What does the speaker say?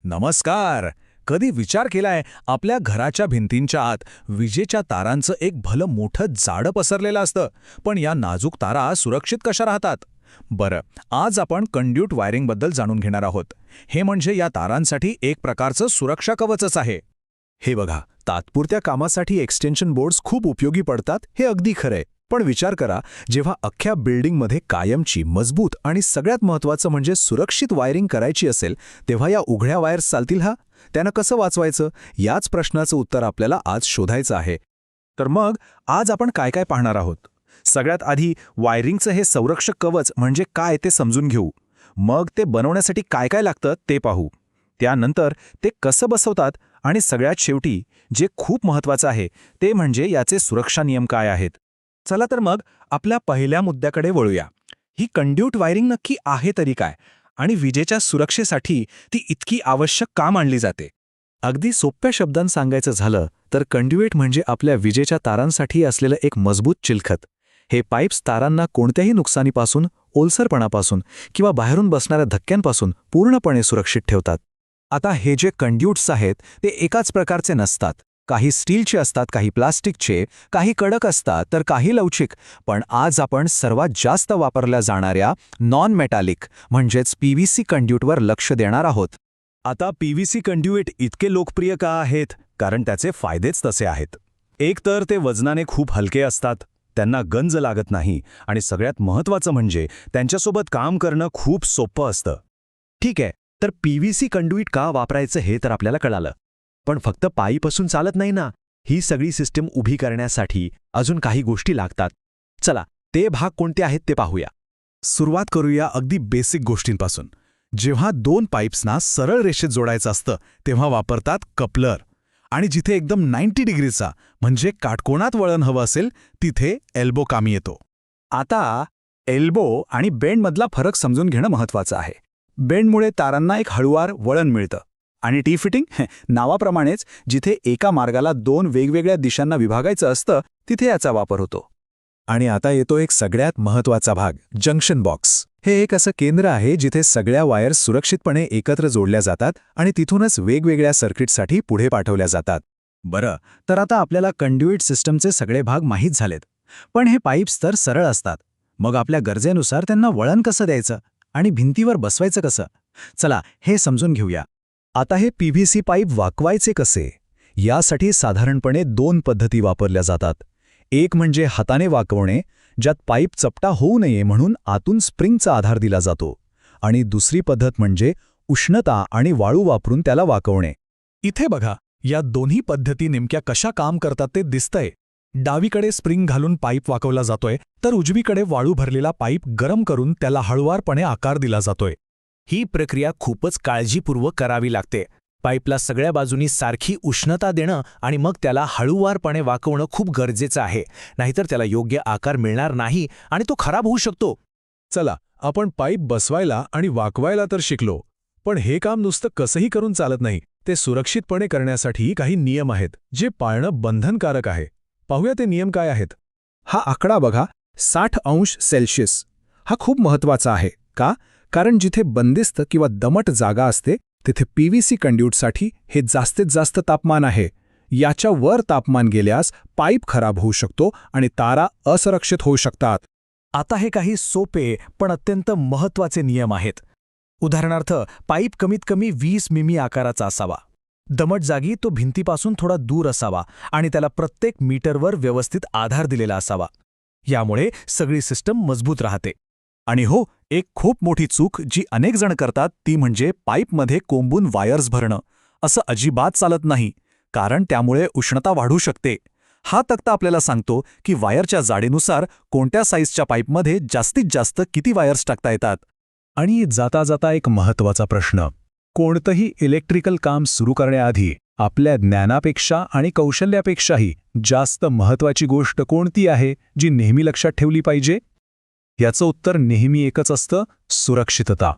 नमस्कार. कधी विचार केलाय आपल्या घराच्या भिंतींच्या आत विजेच्या तारांचं एक भलं मोठं जाळं पसरलेलं असतं, पण या नाजूक तारा सुरक्षित कशा राहतात? बरं, आज आपण कंड्यूट वायरिंगबद्दल जाणून घेणार आहोत. हे म्हणजे या तारांसाठी एक प्रकारचं सुरक्षा कवचच आहे. हे बघा, तात्पुरत्या कामासाठी एक्सटेन्शन बोर्ड्स खूप उपयोगी पडतात, हे अगदी खरंय. पण विचार करा, जेव्हा अख्ख्या बिल्डिंगमध्ये कायमची, मजबूत आणि सगळ्यात महत्त्वाचं म्हणजे सुरक्षित वायरिंग करायची असेल, तेव्हा या उघड्या वायर्स चालतील हा? त्यांना कसं वाचवायचं? याच प्रश्नाचं उत्तर आपल्याला आज शोधायचं आहे. तर मग आज आपण काय काय पाहणार आहोत? सगळ्यात आधी वायरिंगचं हे संरक्षक कवच म्हणजे काय ते समजून घेऊ. मग ते बनवण्यासाठी काय काय लागतं ते पाहू. त्यानंतर ते कसं बसवतात आणि सगळ्यात शेवटी जे खूप महत्त्वाचं आहे ते म्हणजे याचे सुरक्षा नियम काय आहेत. चला तर मग आपल्या पहिल्या मुद्द्याकडे वळूया. ही कंड्यूट वायरिंग नक्की आहे तरी काय, आणि विजेच्या सुरक्षेसाठी ती इतकी आवश्यक का मानली जाते? अगदी सोप्या शब्दांत सांगायचं झालं तर कंड्युएट म्हणजे आपल्या विजेच्या तारांसाठी असलेलं एक मजबूत चिलखत. हे पाईप्स तारांना कोणत्याही नुकसानीपासून, ओलसरपणापासून किंवा बाहेरून बसणाऱ्या धक्क्यांपासून पूर्णपणे सुरक्षित ठेवतात. आता हे जे कंड्यूट्स आहेत ते एकाच प्रकारचे नसतात. काही स्टीलचे असतात, काही प्लास्टिकचे, काही कडक असतात तर काही लवचिक. पण आज आपण सर्वात जास्त वापरल्या जाणाऱ्या नॉन मेटॅलिक म्हणजेच PVC कंड्यूटवर लक्ष देणार आहोत. आता PVC कंड्यूट इतके लोकप्रिय का आहेत? कारण त्याचे फायदेच तसे आहेत. एक तर ते वजनाने खूप हलके असतात, त्यांना गंज लागत नाही, आणि सगळ्यात महत्त्वाचं म्हणजे त्यांच्यासोबत काम करणं खूप सोपं असतं. ठीक आहे, तर PVC कंड्यूट का वापरायचं हे तर आपल्याला कळालं. पण फक्त पाईपासून चालत नाही ना. ही सगळी सिस्टीम उभी करण्यासाठी अजून काही गोष्टी लागतात. चला, ते भाग कोणते आहेत ते पाहूया. सुरुवात करूया अगदी बेसिक गोष्टींपासून. जेव्हा दोन पाईप्सना सरळ रेषेत जोडायचं असतं तेव्हा वापरतात कपलर. आणि जिथे एकदम 90 डिग्रीचा म्हणजे काटकोनात वळण हवं असेल तिथे एल्बो कामी येतो. आता एल्बो आणि बेंडमधला फरक समजून घेणं महत्त्वाचं आहे. बेंडमुळे तारांना एक हळूवार वळण मिळतं, आणि टी फिटिंग नावाप्रमाणेच जिथे एका मार्गाला दोन वेगवेगळ्या दिशांना विभागायचं असतं तिथे याचा वापर होतो. आणि आता येतो एक सगळ्यात महत्त्वाचा भाग, जंक्शन बॉक्स. हे एक असं केंद्र आहे जिथे सगळ्या वायर्स सुरक्षितपणे एकत्र जोडल्या जातात आणि तिथूनच वेगवेगळ्या सर्किटसाठी पुढे पाठवल्या जातात. बरं, तर आता आपल्याला कंड्युइट सिस्टमचे सगळे भाग माहीत झालेत. पण हे पाईप्स तर सरळ असतात. मग आपल्या गरजेनुसार त्यांना वळण कसं द्यायचं आणि भिंतीवर बसवायचं कसं? चला, हे समजून घेऊया. आता हे PVC पाईप वाकवायचे कसे? यासाठी साधारणपणे दोन पद्धती वापरल्या जातात. एक म्हणजे हाताने वाकवणे, ज्यात पाईप चपटा होऊ नये म्हणून आतून स्प्रिंगचा आधार दिला जातो. आणि दुसरी पद्धत म्हणजे उष्णता आणि वाळू वापरून त्याला वाकवणे. इथे बघा, या दोन्ही पद्धती नेमक्या कशा काम करतात ते दिसतंय. डावीकडे स्प्रिंग घालून पाईप वाकवला जातोय, तर उजवीकडे वाळू भरलेला पाईप गरम करून त्याला हळुवारपणे आकार दिला जातोय. ही प्रक्रिया खूपच काळजीपूर्वक करावी लागते. पाईपला सगळ्या बाजूनी सारखी उष्णता देणं आणि मग त्याला हळूवारपणे वाकवणं खूप गरजेचं आहे. नाहीतर त्याला योग्य आकार मिळणार नाही आणि तो खराब होऊ शकतो. चला, आपण पाईप बसवायला आणि वाकवायला तर शिकलो, पण हे काम नुसतं कसंही करून चालत नाही. ते सुरक्षितपणे करण्यासाठी काही नियम आहेत जे पाळणं बंधनकारक आहे. पाहूया ते नियम काय आहेत. हा आकडा बघा, 60°C. हा खूप महत्त्वाचा आहे. का? कारण जिथे बंदिस्त किंवा दमट जागा असते तिथे PVC कंड्यूटसाठी हे जास्तीत जास्त तापमान आहे. याच्या वर तापमान गेल्यास पाईप खराब होऊ शकतो आणि तारा असुरक्षित होऊ शकतात. आता हे काही सोपे पण अत्यंत महत्त्वाचे नियम आहेत. उदाहरणार्थ, पाईप कमीत कमी 20 मिमी आकाराचा असावा. दमट जागी तो भिंतीपासून थोडा दूर असावा आणि त्याला प्रत्येक मीटरवर व्यवस्थित आधार दिलेला असावा. यामुळे सगळी सिस्टम मजबूत राहते. आणि हो, एक खूप मोठी चूक जी अनेक जण करतात ती म्हणजे पाईपमध्ये कोंबून वायर्स भरणं. असं अजिबात चालत नाही, कारण त्यामुळे उष्णता वाढू शकते. हा तक्ता आपल्याला सांगतो की वायरच्या जाडीनुसार कोणत्या साईजच्या पाईपमध्ये जास्तीत जास्त किती वायर्स टाकता येतात. आणि जाता जाता एक महत्त्वाचा प्रश्न, कोणतंही इलेक्ट्रिकल काम सुरू करण्याआधी आपल्या ज्ञानापेक्षा आणि कौशल्यापेक्षाही जास्त महत्त्वाची गोष्ट कोणती आहे जी नेहमी लक्षात ठेवली पाहिजे? याचं उत्तर नेहमी एकच असतं, सुरक्षितता.